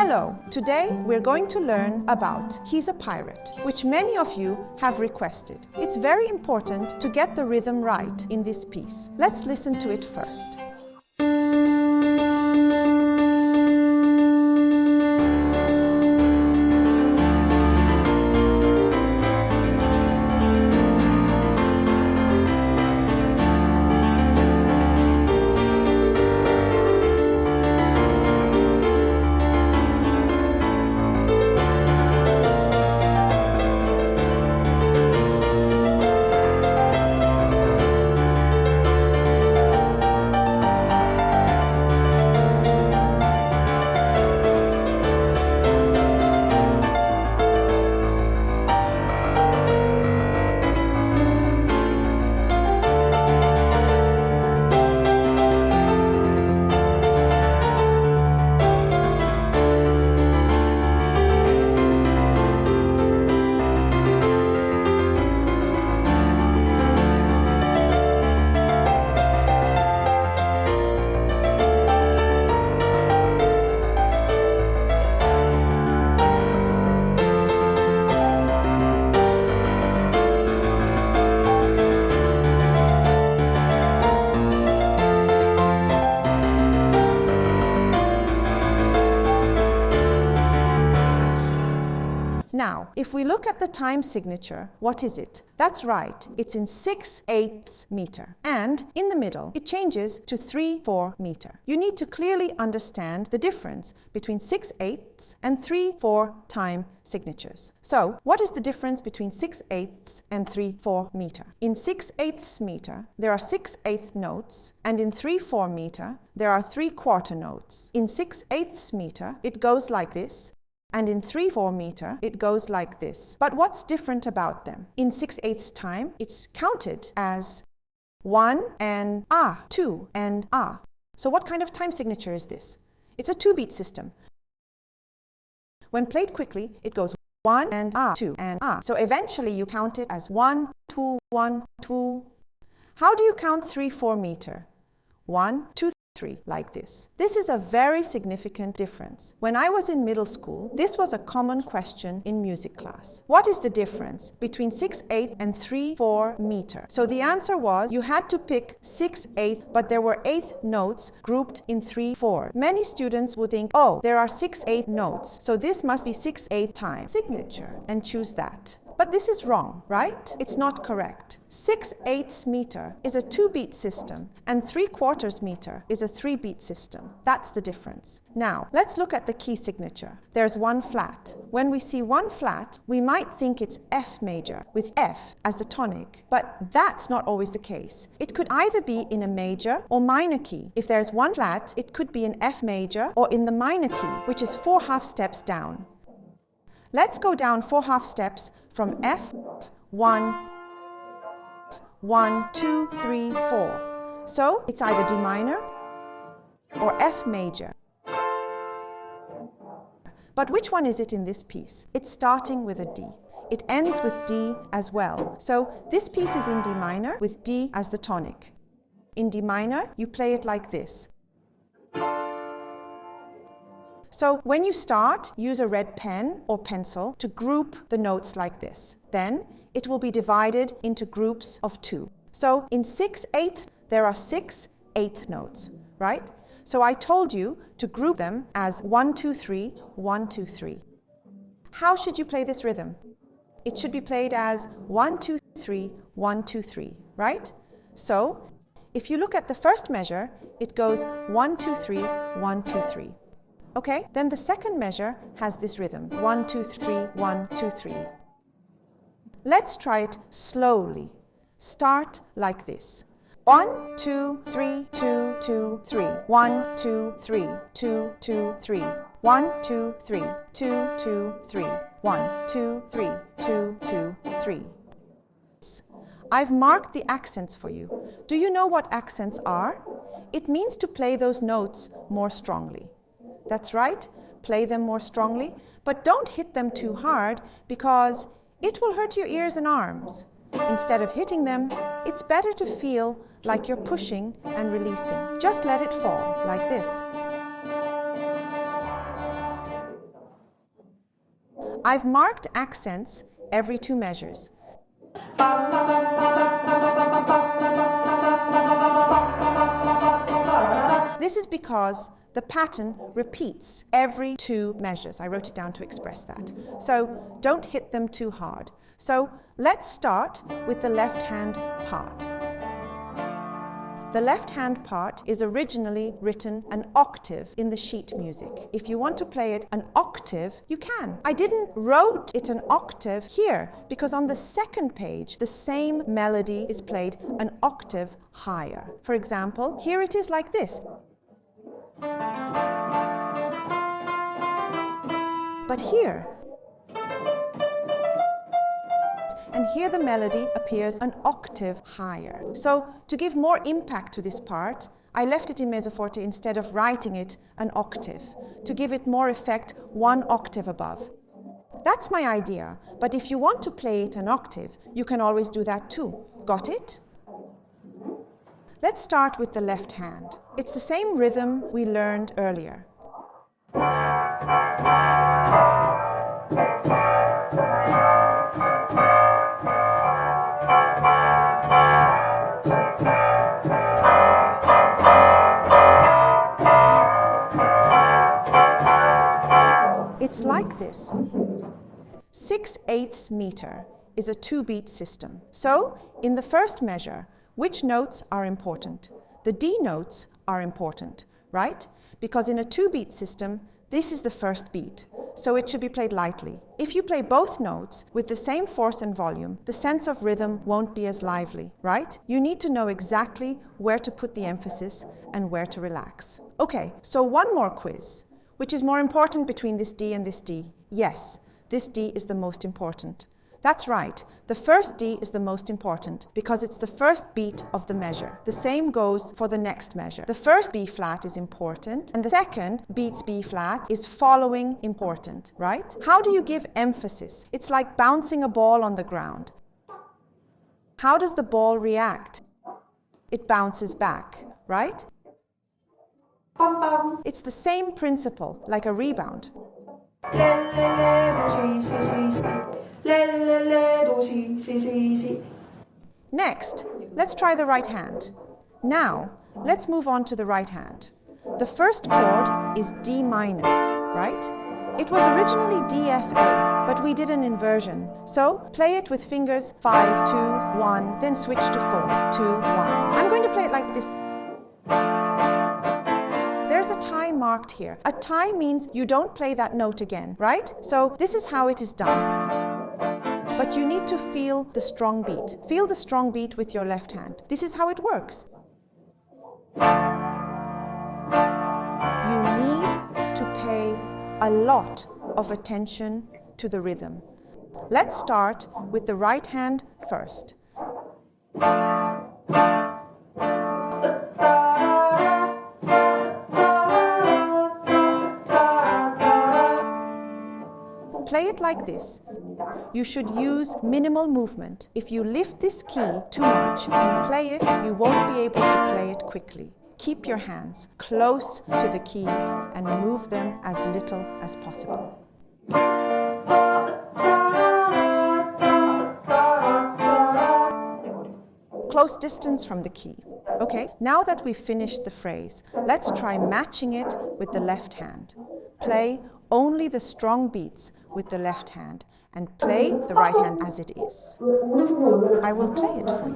Hello! Today we're going to learn about He's a Pirate, which many of you have requested. It's very important to get the rhythm right in this piece. Let's listen to it first. Now, if we look at the time signature, what is it? That's right, it's in 6/8 meter. And in the middle, it changes to 3/4 meter. You need to clearly understand the difference between 6/8 and 3/4 time signatures. So, what is the difference between 6/8 and 3/4 meter? In 6/8 meter, there are 6/8 notes, and in 3/4 meter, there are 3/4 notes. In 6/8 meter, it goes like this, and in 3/4 meter, it goes like this. But what's different about them? In 6/8 time, it's counted as 1 and ah, 2 and ah. So what kind of time signature is this? It's a 2-beat system. When played quickly, it goes 1 and ah, 2 and ah. So eventually you count it as 1, 2, 1, 2. How do you count 3/4 meter? 1, 2, 3, like this. This is a very significant difference. When I was in middle school, this was a common question in music class. What is the difference between 6/8 and 3/4 meter? So the answer was you had to pick 6/8, but there were 8 notes grouped in 3/4. Many students would think, oh, there are 6/8 notes, so this must be 6/8 time signature, and choose that. But this is wrong, right? It's not correct. 6/8 meter is a 2-beat system, and 3/4 meter is a 3-beat system. That's the difference. Now, let's look at the key signature. There's one flat. When we see one flat, we might think it's F major, with F as the tonic, but that's not always the case. It could either be in a major or minor key. If there's one flat, it could be in F major or in the minor key, which is 4 half steps down. Let's go down 4 half steps from F, 1, 1, 2, 3, 4. So it's either D minor or F major. But which one is it in this piece? It's starting with a D. It ends with D as well. So this piece is in D minor with D as the tonic. In D minor, you play it like this. So when you start, use a red pen or pencil to group the notes like this. Then it will be divided into groups of 2. So in 6/8, there are 6/8 notes, right? So I told you to group them as 1, 2, 3, 1, 2, 3. How should you play this rhythm? It should be played as 1, 2, 3, 1, 2, 3, right? So if you look at the first measure, it goes 1, 2, 3, 1, 2, 3. Okay, then the second measure has this rhythm, 1, 2, 3, 1, 2, 3. Let's try it slowly. Start like this. 1, 2, 3, 2, 2, 3. 1, 2, 3, 2, 2, 3. 1, 2, 3, 2, 2, 3. 1, 2, 3, 2, 2, 3. I've marked the accents for you. Do you know what accents are? It means to play those notes more strongly. That's right, play them more strongly, but don't hit them too hard because it will hurt your ears and arms. Instead of hitting them, it's better to feel like you're pushing and releasing. Just let it fall, like this. I've marked accents every 2 measures. This is because the pattern repeats every 2 measures. I wrote it down to express that. So don't hit them too hard. So let's start with the left hand part. The left hand part is originally written an octave in the sheet music. If you want to play it an octave, you can. I didn't wrote it an octave here because on the second page, the same melody is played an octave higher. For example, here it is like this. But here, and here the melody appears an octave higher. So to give more impact to this part, I left it in mezzo forte instead of writing it an octave, to give it more effect 1 octave above. That's my idea, but if you want to play it an octave, you can always do that too. Got it? Let's start with the left hand. It's the same rhythm we learned earlier. It's like this. 6/8 meter is a 2-beat system. So, in the first measure, which notes are important? The D notes are important, right? Because in a 2-beat system, this is the first beat, so it should be played lightly. If you play both notes with the same force and volume, the sense of rhythm won't be as lively, right? You need to know exactly where to put the emphasis and where to relax. Okay, so one more quiz. Which is more important between this D and this D? Yes, this D is the most important. That's right, the first D is the most important because it's the first beat of the measure. The same goes for the next measure. The first B flat is important and the second beats B flat is following important, right? How do you give emphasis? It's like bouncing a ball on the ground. How does the ball react? It bounces back, right? It's the same principle, like a rebound. Next, let's try the right hand. Now, let's move on to the right hand. The first chord is D minor, right? It was originally DFA, but we did an inversion. So, play it with fingers 5, 2, 1, then switch to 4, 2, 1. I'm going to play it like this. There's a tie marked here. A tie means you don't play that note again, right? So this is how it is done. But you need to feel the strong beat. Feel the strong beat with your left hand. This is how it works. You need to pay a lot of attention to the rhythm. Let's start with the right hand first. Play it like this. You should use minimal movement. If you lift this key too much and play it, you won't be able to play it quickly. Keep your hands close to the keys and move them as little as possible. Close distance from the key. Okay, now that we've finished the phrase, let's try matching it with the left hand. Play only the strong beats with the left hand and play the right hand as it is. I will play it for you.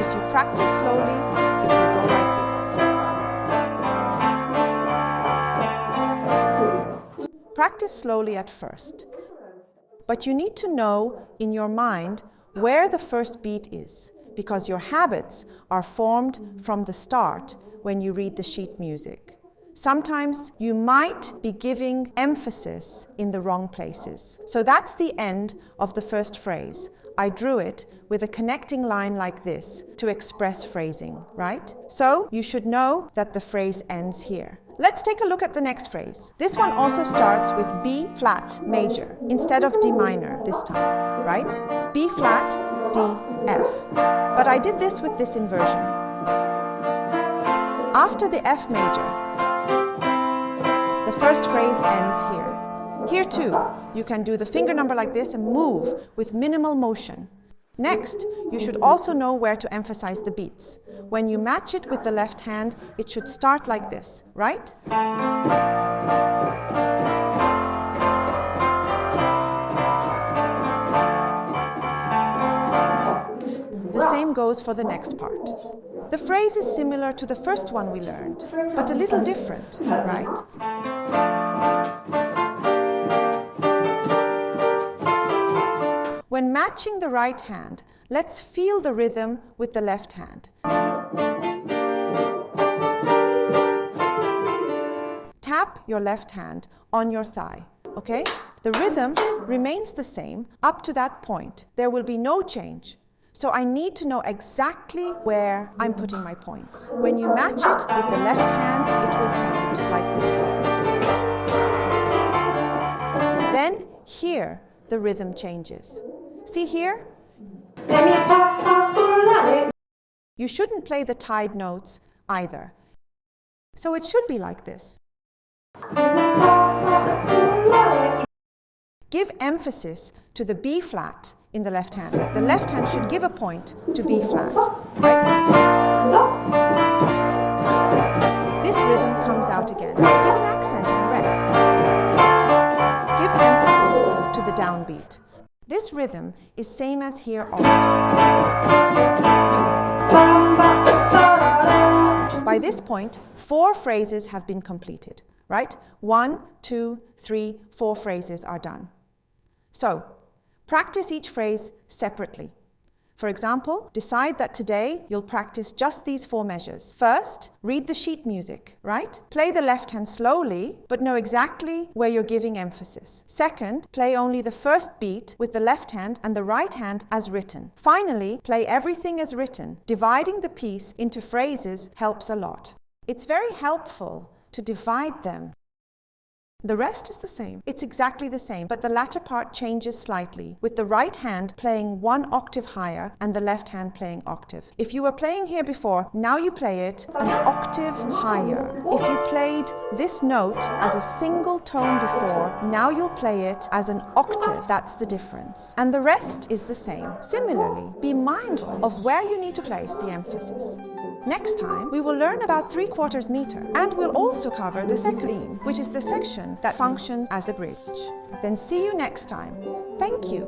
If you practice slowly, it will go like this. Practice slowly at first. But you need to know in your mind where the first beat is, because your habits are formed from the start when you read the sheet music. Sometimes you might be giving emphasis in the wrong places. So that's the end of the first phrase. I drew it with a connecting line like this to express phrasing, right? So you should know that the phrase ends here. Let's take a look at the next phrase. This one also starts with B flat major instead of D minor this time, right? B flat, D, F. But I did this with this inversion. After the F major, the first phrase ends here. Here too, you can do the finger number like this and move with minimal motion. Next, you should also know where to emphasize the beats. When you match it with the left hand, it should start like this, right? The same goes for the next part. The phrase is similar to the first one we learned, but a little different, right? When matching the right hand, let's feel the rhythm with the left hand. Tap your left hand on your thigh, okay? The rhythm remains the same up to that point. There will be no change. So I need to know exactly where I'm putting my points. When you match it with the left hand, it will sound like this. Then here, the rhythm changes. See here? You shouldn't play the tied notes either. So it should be like this. Give emphasis to the B flat in the left hand. The left hand should give a point to B flat, right? This rhythm comes out again. Give an accent and rest. Give emphasis to the downbeat. This rhythm is same as here also. By this point, 4 phrases have been completed, right? 1, 2, 3, 4 phrases are done. So, practice each phrase separately. For example, decide that today you'll practice just these 4 measures. First, read the sheet music, right? Play the left hand slowly, but know exactly where you're giving emphasis. Second, play only the first beat with the left hand and the right hand as written. Finally, play everything as written. Dividing the piece into phrases helps a lot. It's very helpful to divide them. The rest is the same. It's exactly the same, but the latter part changes slightly, with the right hand playing 1 octave higher and the left hand playing octave. If you were playing here before, now you play it an octave higher. If you played this note as a single tone before, now you'll play it as an octave. That's the difference. And the rest is the same. Similarly, be mindful of where you need to place the emphasis. Next time, we will learn about 3/4 meter, and we'll also cover the second theme, which is the section that functions as the bridge. Then see you next time. Thank you.